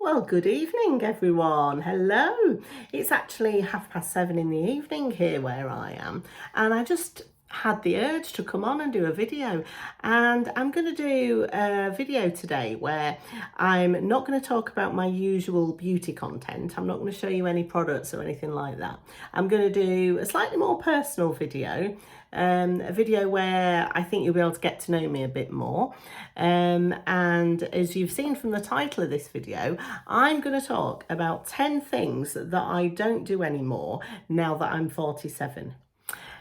Well, good evening, everyone. Hello. It's actually 7:30 in the evening here where I am, and I just had the urge to come on and do a video. And I'm going to do a video today where I'm not going to talk about my usual beauty content. I'm not going to show you any products or anything like that. I'm going to do a slightly more personal video. A video where I think you'll be able to get to know me a bit more. And as you've seen from the title of this video, I'm going to talk about 10 things that I don't do anymore now that I'm 47.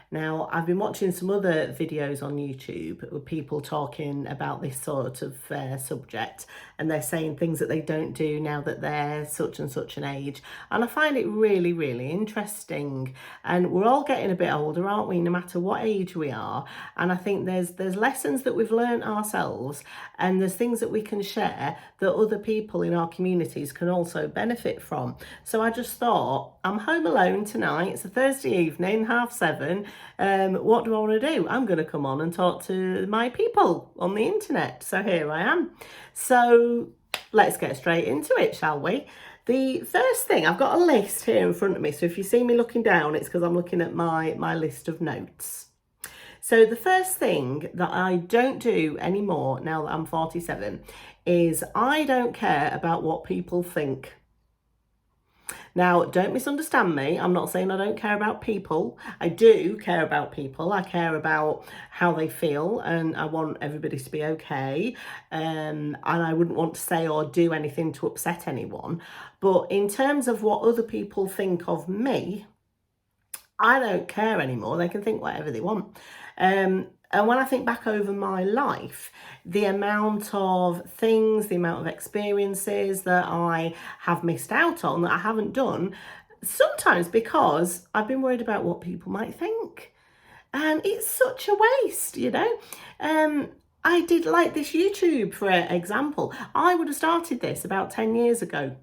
Now, I've been watching some other videos on YouTube with people talking about this sort of subject, and they're saying things that they don't do now that they're such and such an age. And I find it really, really interesting. And we're all getting a bit older, aren't we, no matter what age we are. And I think there's lessons that we've learned ourselves, and there's things that we can share that other people in our communities can also benefit from. So I just thought, I'm home alone tonight. It's a Thursday evening, 7:30. What do I want to do? I'm going to come on and talk to my people on the internet. So here I am. So let's get straight into it, shall we? The first thing, I've got a list here in front of me. So if you see me looking down, it's because I'm looking at my list of notes. So the first thing that I don't do anymore now that I'm 47 is I don't care about what people think. Now, don't misunderstand me. I'm not saying I don't care about people. I do care about people. I care about how they feel, and I want everybody to be okay. And I wouldn't want to say or do anything to upset anyone. But in terms of what other people think of me, I don't care anymore. They can think whatever they want. And when I think back over my life, the amount of things, the amount of experiences that I have missed out on, that I haven't done, sometimes because I've been worried about what people might think. And it's such a waste, you know. I did like this YouTube, for example. I would have started this about 10 years ago.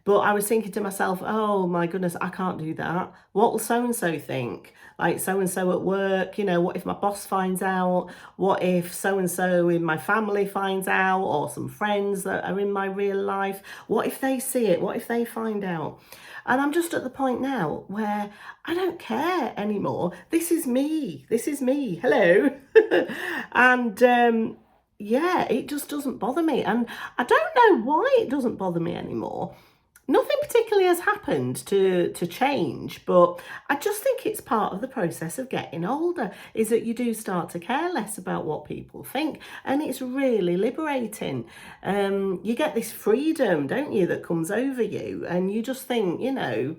But I was thinking to myself, oh my goodness, I can't do that. What will so-and-so think? Like so-and-so at work, you know, what if my boss finds out? What if so-and-so in my family finds out, or some friends that are in my real life? What if they see it? What if they find out? And I'm just at the point now where I don't care anymore. This is me. This is me. Hello. And yeah, it just doesn't bother me. And I don't know why it doesn't bother me anymore. Nothing particularly has happened to change, but I just think it's part of the process of getting older, is that you do start to care less about what people think, and it's really liberating. You get this freedom, don't you, that comes over you, and you just think, you know,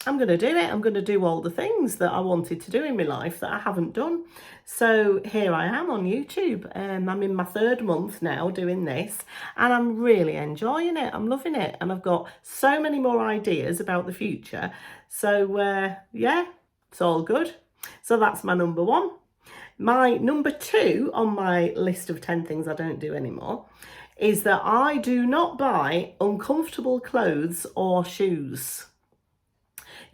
I'm going to do it. I'm going to do all the things that I wanted to do in my life that I haven't done. So here I am on YouTube. I'm in my 3rd month now doing this, and I'm really enjoying it. I'm loving it. And I've got so many more ideas about the future. So yeah, it's all good. So that's my number 1. My number 2 on my list of 10 things I don't do anymore is that I do not buy uncomfortable clothes or shoes.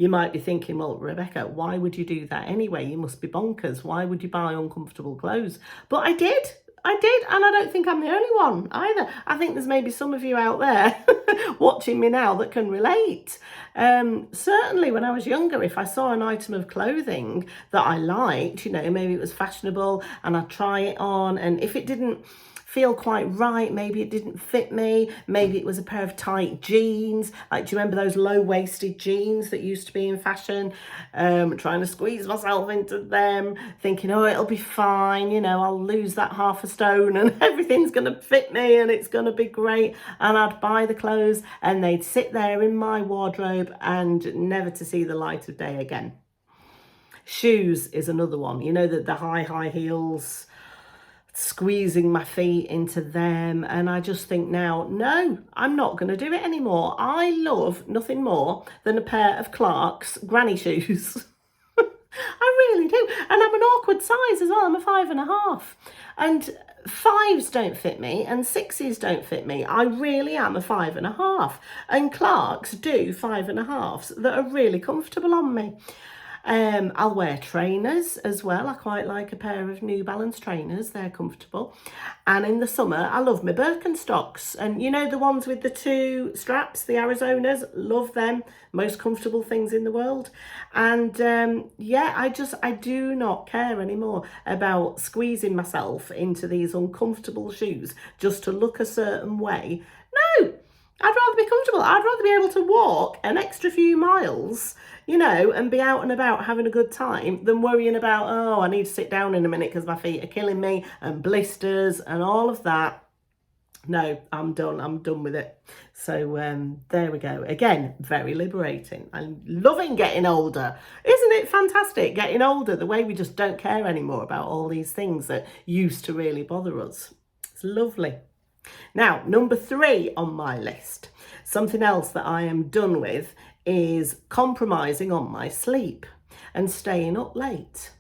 You might be thinking, well, Rebecca, why would you do that anyway? You must be bonkers. Why would you buy uncomfortable clothes? But I did, and I don't think I'm the only one either. I think there's maybe some of you out there watching me now that can relate. Certainly when I was younger, if I saw an item of clothing that I liked, you know, maybe it was fashionable and I'd try it on, and if it didn't feel quite right, maybe it didn't fit me, maybe it was a pair of tight jeans, like, do you remember those low-waisted jeans that used to be in fashion? Trying to squeeze myself into them, thinking, oh, it'll be fine, you know, I'll lose that half a stone and everything's going to fit me and it's going to be great. And I'd buy the clothes and they'd sit there in my wardrobe and never to see the light of day again. Shoes is another one, you know, the high heels, squeezing my feet into them, and I just think now, no, I'm not going to do it anymore. I love nothing more than a pair of Clark's granny shoes. I really do, and I'm an awkward size as well. I'm a 5.5, and 5s don't fit me and 6s don't fit me. I really am a 5.5, and Clark's do 5.5s that are really comfortable on me. I'll wear trainers as well. I quite like a pair of New Balance trainers. They're comfortable. And in the summer, I love my Birkenstocks. And you know, the ones with the two straps, the Arizonas, love them. Most comfortable things in the world. And yeah, I do not care anymore about squeezing myself into these uncomfortable shoes just to look a certain way. No, I'd rather be comfortable. I'd rather be able to walk an extra few miles, you know, and be out and about having a good time than worrying about, oh, I need to sit down in a minute because my feet are killing me and blisters and all of that. No, I'm done. I'm done with it. So there we go. Again, very liberating. I'm loving getting older. Isn't it fantastic getting older? The way we just don't care anymore about all these things that used to really bother us. It's lovely. Now, number 3 on my list, something else that I am done with is compromising on my sleep and staying up late.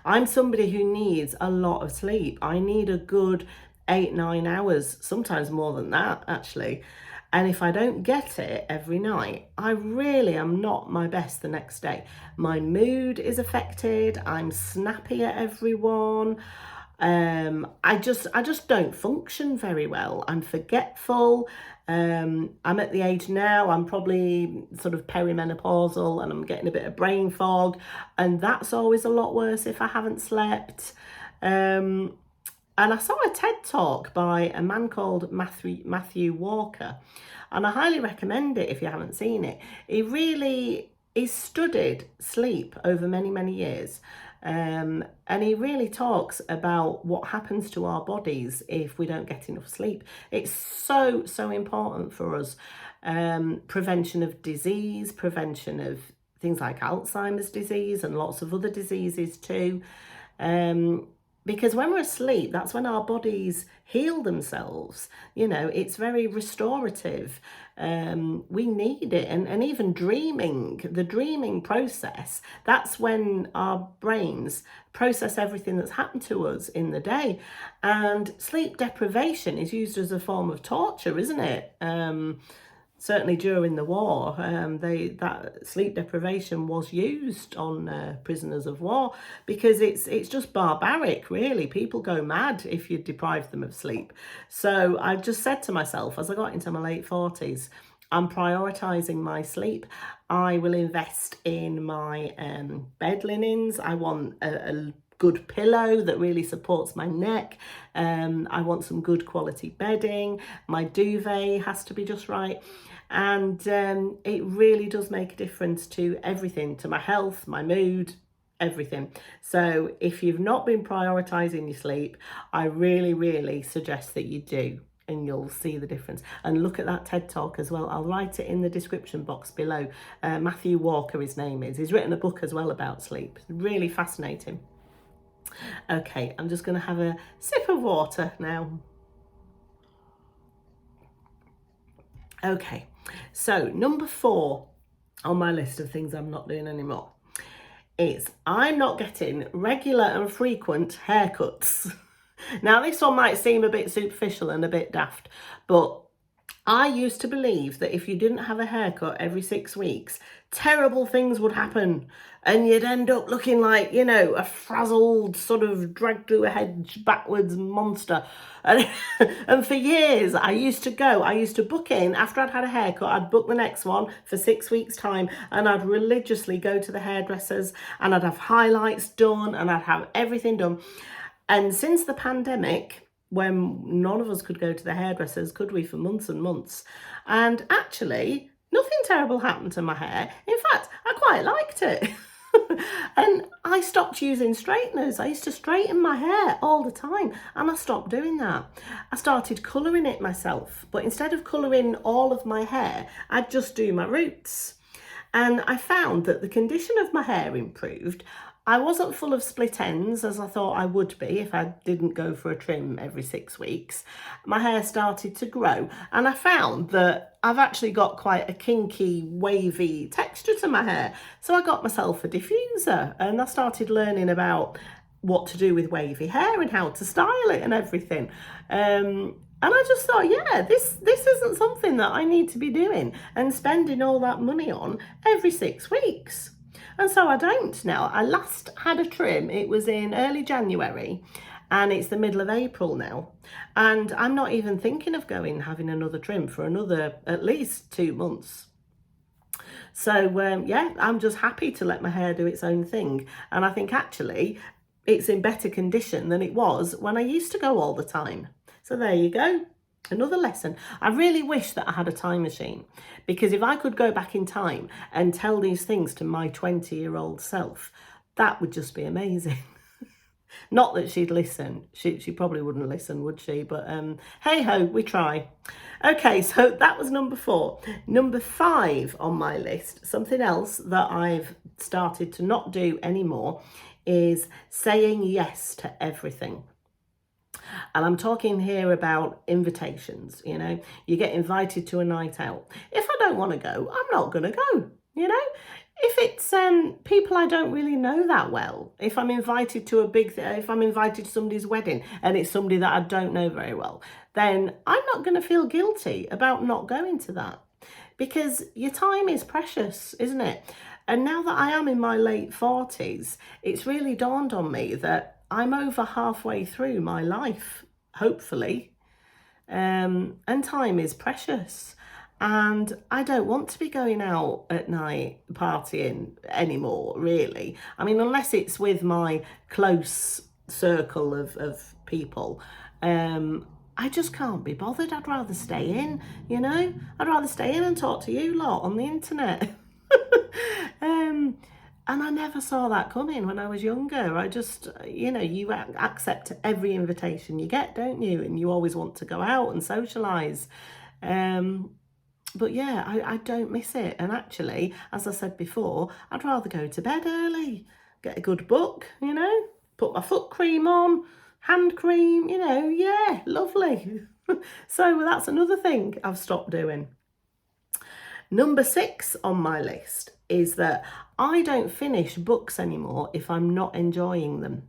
I'm somebody who needs a lot of sleep. I need a good 8-9 hours, sometimes more than that actually. And if I don't get it every night, I really am not my best the next day. My mood is affected. I'm snappy at everyone. I just don't function very well. I'm forgetful. I'm at the age now, I'm probably sort of perimenopausal and I'm getting a bit of brain fog, and that's always a lot worse if I haven't slept. And I saw a TED talk by a man called Matthew Walker, and I highly recommend it if you haven't seen it. He studied sleep over many, many years. And he really talks about what happens to our bodies if we don't get enough sleep. It's so, so important for us. Prevention of disease, prevention of things like Alzheimer's disease and lots of other diseases too. Because when we're asleep, that's when our bodies heal themselves. You know, it's very restorative. We need it. And even dreaming, the dreaming process, that's when our brains process everything that's happened to us in the day. And sleep deprivation is used as a form of torture, isn't it? Certainly during the war, that sleep deprivation was used on prisoners of war, because it's just barbaric, really. People go mad if you deprive them of sleep. So I just said to myself, as I got into my late 40s, I'm prioritising my sleep. I will invest in my bed linens. I want a good pillow that really supports my neck. I want some good quality bedding. My duvet has to be just right. And it really does make a difference to everything, to my health, my mood, everything. So if you've not been prioritising your sleep, I really, really suggest that you do, and you'll see the difference. And look at that TED Talk as well. I'll write it in the description box below. Matthew Walker, his name is. He's written a book as well about sleep. Really fascinating. Okay, I'm just going to have a sip of water now. Okay, so number 4 on my list of things I'm not doing anymore is I'm not getting regular and frequent haircuts. Now, this one might seem a bit superficial and a bit daft, but I used to believe that if you didn't have a haircut every 6 weeks, terrible things would happen and you'd end up looking like, you know, a frazzled, sort of dragged through a hedge backwards monster. And for years, I used to book in after I'd had a haircut. I'd book the next one for 6 weeks' time, and I'd religiously go to the hairdressers and I'd have highlights done and I'd have everything done. And since the pandemic, when none of us could go to the hairdressers, could we, for months and months? And actually, nothing terrible happened to my hair. In fact, I quite liked it. And I stopped using straighteners. I used to straighten my hair all the time, and I stopped doing that. I started colouring it myself, but instead of colouring all of my hair, I'd just do my roots. And I found that the condition of my hair improved. I wasn't full of split ends as I thought I would be if I didn't go for a trim every 6 weeks. My hair started to grow, and I found that I've actually got quite a kinky, wavy texture to my hair. So I got myself a diffuser, and I started learning about what to do with wavy hair and how to style it and everything. And I just thought, yeah, this isn't something that I need to be doing and spending all that money on every 6 weeks. And so I don't now. I last had a trim, it was in early January, and it's the middle of April now. And I'm not even thinking of having another trim for another at least 2 months. So yeah, I'm just happy to let my hair do its own thing. And I think actually it's in better condition than it was when I used to go all the time. So there you go. Another lesson. I really wish that I had a time machine, because if I could go back in time and tell these things to my 20-year-old self, that would just be amazing. Not that she'd listen. She probably wouldn't listen, would she? But hey ho, we try. Okay, so that was number 4. Number 5 on my list, something else that I've started to not do anymore, is saying yes to everything. And I'm talking here about invitations. You get invited to a night out. If I don't want to go, I'm not going to go, If it's people I don't really know that well, if I'm invited to if I'm invited to somebody's wedding and it's somebody that I don't know very well, then I'm not going to feel guilty about not going to that, because your time is precious, isn't it? And now that I am in my late 40s, it's really dawned on me that I'm over halfway through my life, hopefully, and time is precious. And I don't want to be going out at night partying anymore, really. I mean, unless it's with my close circle of people, I just can't be bothered. I'd rather stay in, I'd rather stay in and talk to you lot on the internet. And I never saw that coming when I was younger. I just, you accept every invitation you get, don't you? And you always want to go out and socialise. But yeah, I don't miss it. And actually, as I said before, I'd rather go to bed early, get a good book, put my foot cream on, hand cream, yeah, lovely. So that's another thing I've stopped doing. Number 6 on my list is that I don't finish books anymore if I'm not enjoying them.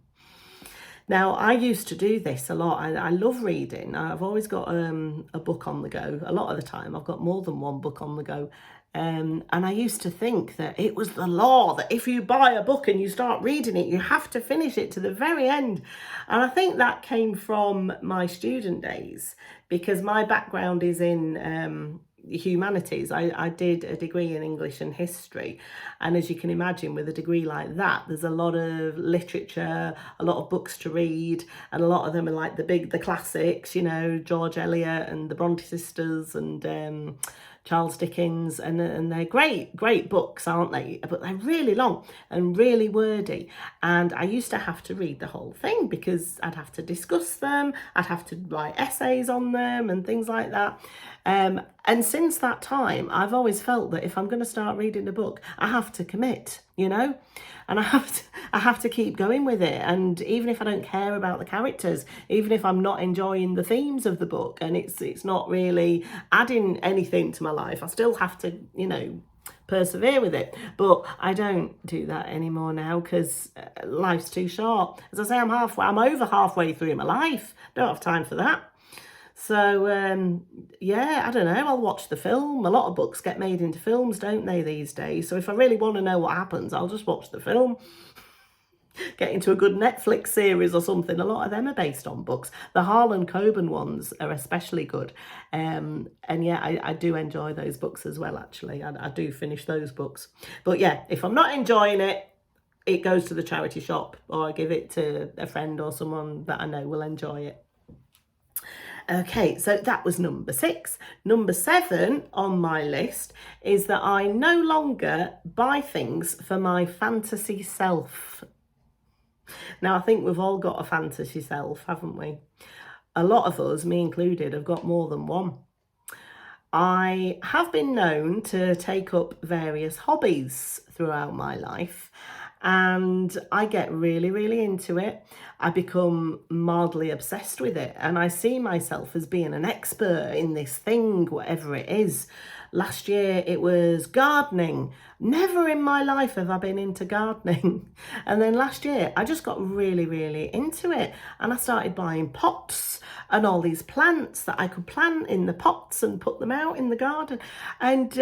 Now, I used to do this a lot. I love reading. I've always got a book on the go. A lot of the time, I've got more than one book on the go. And I used to think that it was the law that if you buy a book and you start reading it, you have to finish it to the very end. And I think that came from my student days, because my background is in humanities. I did a degree in English and history, and as you can imagine, with a degree like that, there's a lot of literature, a lot of books to read, and a lot of them are like the classics, George Eliot and the Bronte sisters and Charles Dickens, and they're great books, aren't they? But they're really long and really wordy, and I used to have to read the whole thing because I'd have to discuss them, I'd have to write essays on them and things like that. And since that time, I've always felt that if I'm going to start reading a book, I have to commit, and I have to keep going with it. And even if I don't care about the characters, even if I'm not enjoying the themes of the book and it's not really adding anything to my life, I still have to, persevere with it. But I don't do that anymore now, because life's too short. As I say, I'm over halfway through my life. Don't have time for that. So, yeah, I don't know, I'll watch the film. A lot of books get made into films, don't they, these days? So if I really want to know what happens, I'll just watch the film. Get into a good Netflix series or something. A lot of them are based on books. The Harlan Coben ones are especially good. And yeah, I do enjoy those books as well, actually. I do finish those books. But yeah, if I'm not enjoying it, it goes to the charity shop, or I give it to a friend or someone that I know will enjoy it. Okay, so that was number 6. Number 7 on my list is that I no longer buy things for my fantasy self. Now, I think we've all got a fantasy self, haven't we? A lot of us, me included, have got more than one. I have been known to take up various hobbies throughout my life, and I get really, really into it. I become mildly obsessed with it, and I see myself as being an expert in this thing, whatever it is. Last year it was gardening. Never in my life have I been into gardening. And then last year I just got really, really into it. And I started buying pots and all these plants that I could plant in the pots and put them out in the garden. And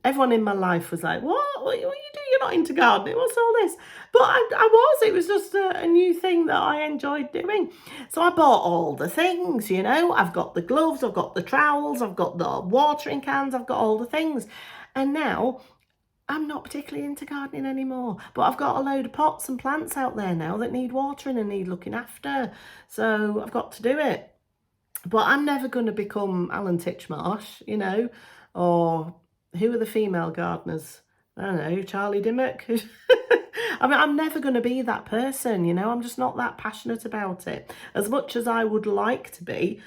everyone in my life was like, what you do? You're not into gardening. What's all this? But I was. It was just a new thing that I enjoyed doing. So I bought all the things, you know. I've got the gloves, I've got the trowels, I've got the watering cans, I've got all the things. And now I'm not particularly into gardening anymore, but I've got a load of pots and plants out there now that need watering and need looking after. So I've got to do it. But I'm never going to become Alan Titchmarsh, you know, or who are the female gardeners? I don't know, Charlie Dimmock. I mean, I'm never going to be that person, you know. I'm just not that passionate about it. As much as I would like to be,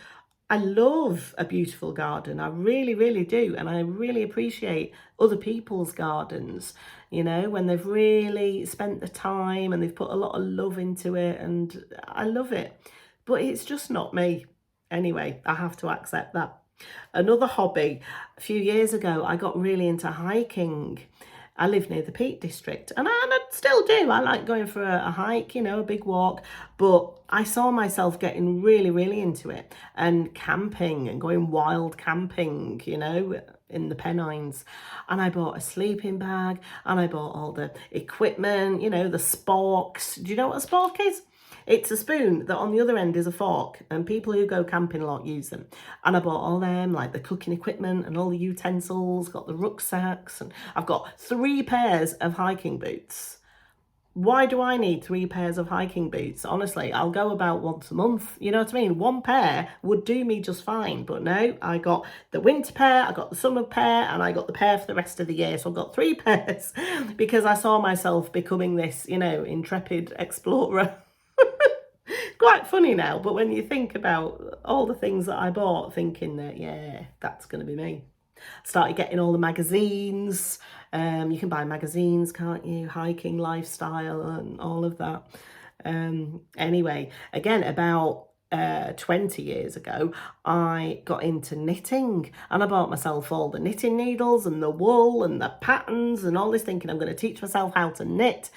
I love a beautiful garden. I really, really do. And I really appreciate other people's gardens, you know, when they've really spent the time and they've put a lot of love into it. And I love it. But it's just not me. Anyway, I have to accept that. Another hobby, a few years ago, I got really into hiking. I live near the Peak District and I still do. I like going for a hike, you know, a big walk. But I saw myself getting really, really into it and camping and going wild camping, you know, in the Pennines. And I bought a sleeping bag and I bought all the equipment, you know, the sporks. Do you know what a spork is? It's a spoon that on the other end is a fork, and people who go camping a lot use them. And I bought all them, like the cooking equipment and all the utensils, got the rucksacks, and I've got 3 pairs of hiking boots. Why do I need 3 pairs of hiking boots? Honestly, I'll go about once a month. You know what I mean? 1 pair would do me just fine. But no, I got the winter pair, I got the summer pair, and I got the pair for the rest of the year. So I've got 3 pairs because I saw myself becoming this, you know, intrepid explorer. Quite funny now, but when you think about all the things that I bought, thinking that, yeah, that's going to be me. Started getting all the magazines. You can buy magazines, can't you? Hiking lifestyle and all of that. Anyway, again, about 20 years ago, I got into knitting and I bought myself all the knitting needles and the wool and the patterns and all this, thinking I'm going to teach myself how to knit.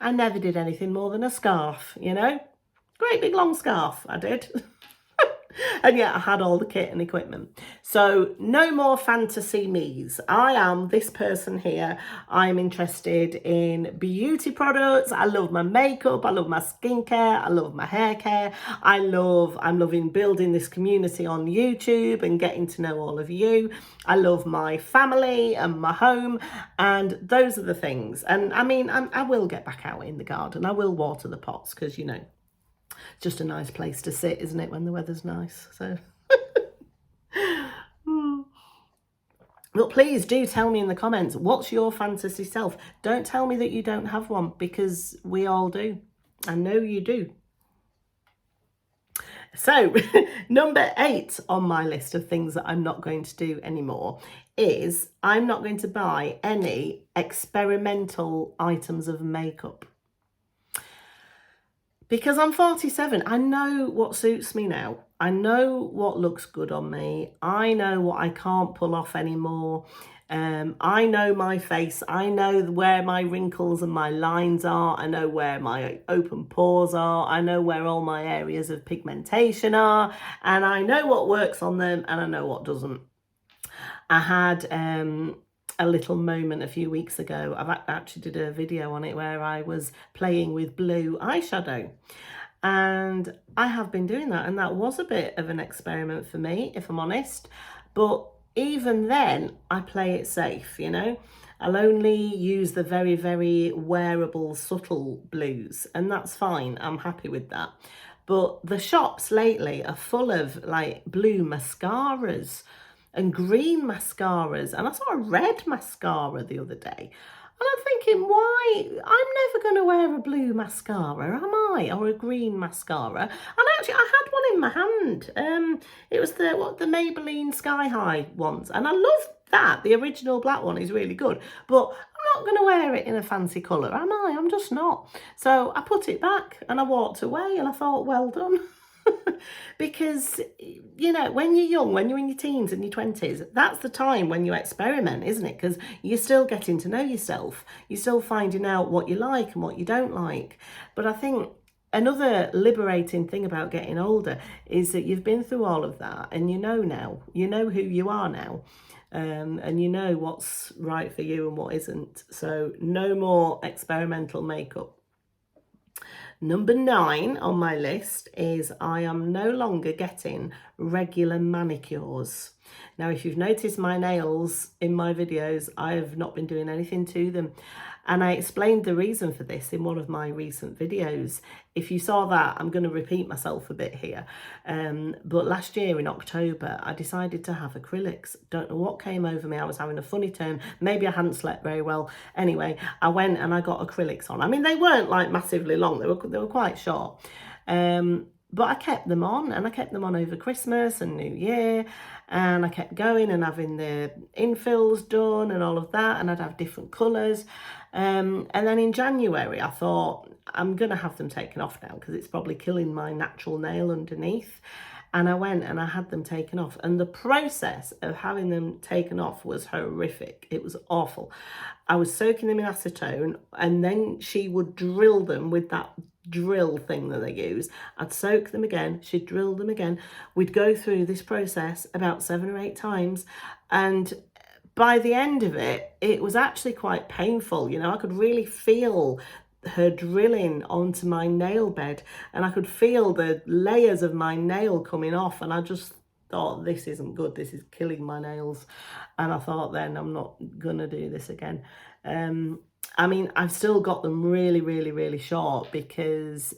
I never did anything more than a scarf, you know. Great big long scarf, I did. And yet I had all the kit and equipment. So no more fantasy me's. I am this person here. I'm interested in beauty products. I love my makeup. I love my skincare. I love my hair care. I'm loving building this community on YouTube and getting to know all of you. I love my family and my home. And those are the things. And I mean, I will get back out in the garden. I will water the pots because, you know, just a nice place to sit, isn't it, when the weather's nice? So but please do tell me in the comments, what's your fantasy self? Don't tell me that you don't have one, because we all do. I know you do. So number 8 on my list of things that I'm not going to do anymore is I'm not going to buy any experimental items of makeup. Because I'm 47, I know what suits me now. I know what looks good on me. I know what I can't pull off anymore. I know my face. I know where my wrinkles and my lines are. I know where my open pores are. I know where all my areas of pigmentation are. And I know what works on them and I know what doesn't. I had a little moment a few weeks ago. I've actually did a video on it where I was playing with blue eyeshadow, and I have been doing that, and that was a bit of an experiment for me, if I'm honest. But even then, I play it safe, you know. I'll only use the very, very wearable, subtle blues, and that's fine. I'm happy with that. But the shops lately are full of like blue mascaras and green mascaras, and I saw a red mascara the other day, and I'm thinking, why? I'm never going to wear a blue mascara, am I? Or a green mascara. And actually I had one in my hand. It was the Maybelline Sky High ones, and I love that. The original black one is really good, but I'm not going to wear it in a fancy colour, am I? I'm just not. So I put it back and I walked away, and I thought, well done. Because, you know, when you're young, when you're in your teens and your 20s, that's the time when you experiment, isn't it? Because you're still getting to know yourself. You're still finding out what you like and what you don't like. But I think another liberating thing about getting older is that you've been through all of that and you know now, you know who you are now. And you know what's right for you and what isn't. So no more experimental makeup. Number 9 on my list is I am no longer getting regular manicures. Now, if you've noticed my nails in my videos, I've not been doing anything to them. And I explained the reason for this in one of my recent videos. If you saw that, I'm going to repeat myself a bit here. But last year in October, I decided to have acrylics. Don't know what came over me. I was having a funny turn. Maybe I hadn't slept very well. Anyway, I went and I got acrylics on. I mean, they weren't like massively long. They were quite short. But I kept them on, and I kept them on over Christmas and New Year, and I kept going and having the infills done and all of that, and I'd have different colours. And then in January, I thought, I'm going to have them taken off now because it's probably killing my natural nail underneath. And I went and I had them taken off. And the process of having them taken off was horrific. It was awful. I was soaking them in acetone, and then she would drill them with that drill thing that they use. I'd soak them again, she'd drill them again. We'd go through this process about 7 or 8 times. And by the end of it, it was actually quite painful. You know, I could really feel her drilling onto my nail bed, and I could feel the layers of my nail coming off, and I just thought, this isn't good, this is killing my nails. And I thought, then I'm not gonna do this again. I mean, I've still got them really, really, really short because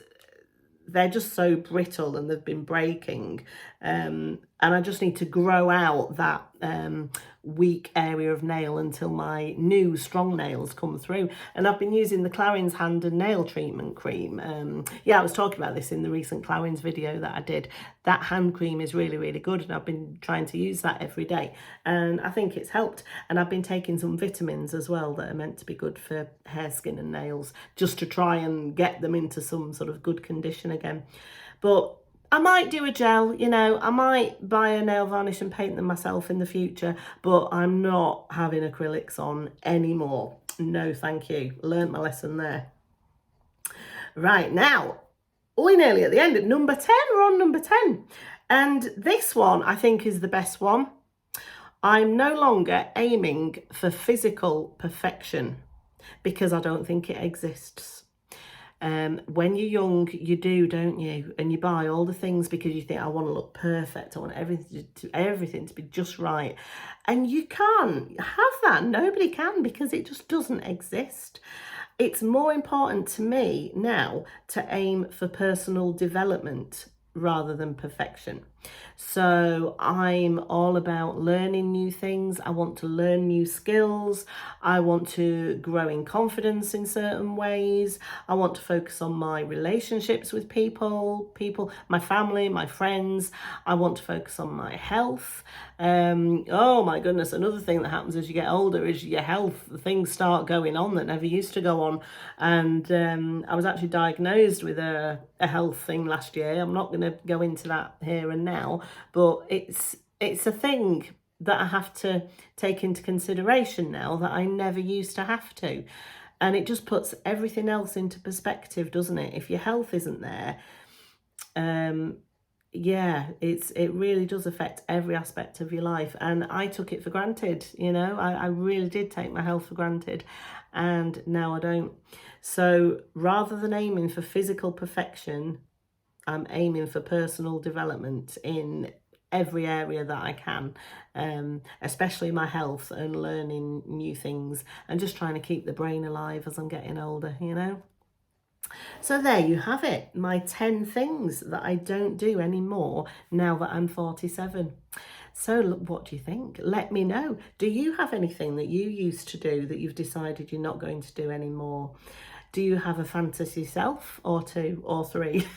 they're just so brittle and they've been breaking. And I just need to grow out that weak area of nail until my new strong nails come through. And I've been using the Clarins hand and nail treatment cream. Yeah, I was talking about this in the recent Clarins video that I did. That hand cream is really, really good, and I've been trying to use that every day, and I think it's helped. And I've been taking some vitamins as well that are meant to be good for hair, skin and nails, just to try and get them into some sort of good condition again. But I might do a gel, you know, I might buy a nail varnish and paint them myself in the future, but I'm not having acrylics on anymore. No, thank you. Learned my lesson there. Right, now, we're nearly at the end. At number 10, we're on number 10. And this one, I think, is the best one. I'm no longer aiming for physical perfection because I don't think it exists. When you're young, you do, don't you? And you buy all the things because you think, I want to look perfect. I want everything to be just right. And you can't have that. Nobody can, because it just doesn't exist. It's more important to me now to aim for personal development rather than perfection. So I'm all about learning new things. I want to learn new skills. I want to grow in confidence in certain ways. I want to focus on my relationships with people, my family, my friends. I want to focus on my health. Oh my goodness, another thing that happens as you get older is your health. Things start going on that never used to go on. And I was actually diagnosed with a health thing last year. I'm not going to go into that here and now, but it's a thing that I have to take into consideration now that I never used to have to. And it just puts everything else into perspective, doesn't it? If your health isn't there, yeah, it really does affect every aspect of your life. And I took it for granted, you know, I really did take my health for granted, and now I don't. So rather than aiming for physical perfection, I'm aiming for personal development in every area that I can, especially my health and learning new things and just trying to keep the brain alive as I'm getting older, you know. So there you have it, my 10 things that I don't do anymore now that I'm 47. So what do you think? Let me know. Do you have anything that you used to do that you've decided you're not going to do anymore? Do you have a fantasy self, or 2 or 3?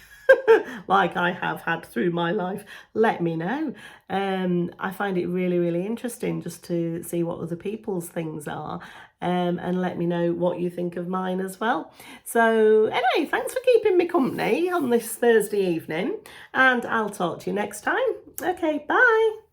like I have had through my life, let me know. I find it really, really interesting just to see what other people's things are, and let me know what you think of mine as well. So anyway, thanks for keeping me company on this Thursday evening, and I'll talk to you next time. Okay, bye.